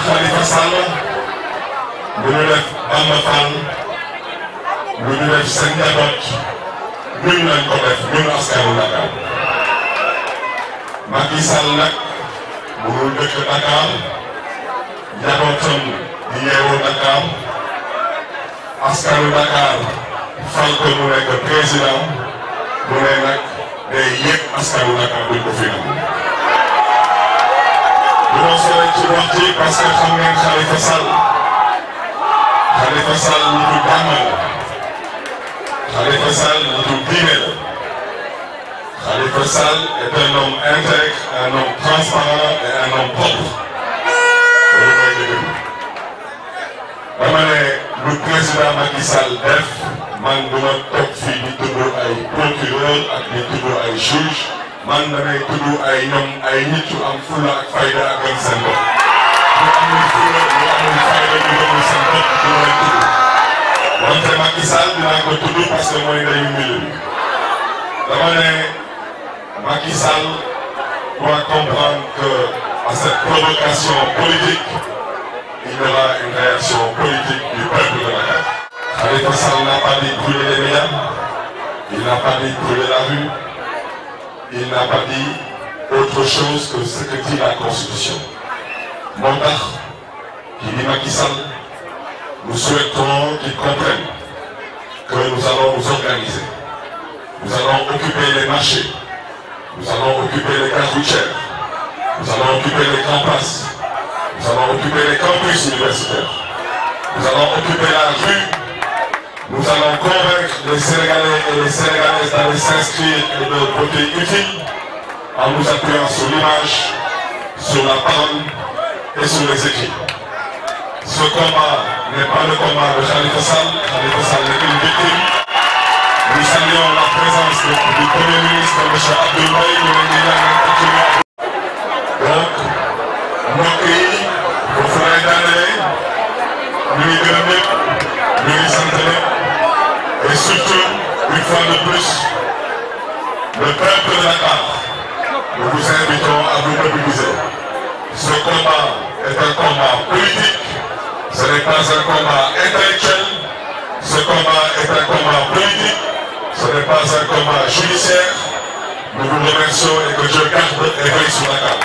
Khalifa Sall lu ñu def Bamba Fall lu ñu def seen njaboot ñun lañ ko def ñun askanu Dakar Macky Sall nag mënul dëkk Dakar njabootam di yeewoo Dakar askanu Dakar fal ko mu nekk président mu ne nag day yëg askanu Dakar duñ ko fi am. bu doon sore ci wax ji parce que xam ngeen Khalifa Sall nitu jàmm la Khalifa Sall nitu diine la Khalifa Sall est un homme intègre, un homme transparent et un homme propre. loolu mooy dëgg dama ne lu président Macky Sall def man duma toog fii di tudd ay procureur ak di tudd ay juge man damay tudd ay ñoom ay nit yu am fulla ak fayda ak gëm seen bopp ñu amul fulla ñu amul fayda ñu gëmul seen bopp du may tudd wante Macky Sall dinaa ko tudd parce que mooy ndeyu mbir mi dama ne Macky Sall doit comprendre que à cette provocation politique il y aura une réaction politique du peuple de Dakar. Khalifa Sall n'a pas dit brûler les médias, il n'a pas dit brûler la rue, il n'a pas dit autre chose que ce que dit la Constitution. Moo tax qui dit Macky Sall, nous souhaitons qu'il comprenne que nous allons nous organiser. Nous allons occuper les marchés, nous allons occuper les gares routières, nous allons occuper les grands places, nous allons occuper les campus universitaires, nous allons occuper la rue, nous allons convaincre les Sénégalais et les Sénégalaises d'aller s'inscrire et de voter utile en nous appuyant sur l'image, sur la parole et sur les écrits. Ce combat n'est pas le combat de Khalifa Sall. Khalifa Sall est une victime. Nous saluons la présence du Premier ministre, M. Abdoul Mbaye. Donc, mbokk yi foofu lay daanelee ñu ngi gërëm ñëpp ñu ngi sant ñëpp et surtout une fois de plus le peuple de Dakar, nous vous invitons à vous mobiliser. Ce combat est un combat politique, ce n'est pas un combat intellectuel, ce combat est un combat politique, ce n'est pas un combat judiciaire. Nous vous remercions et que Dieu garde et veille sur Dakar.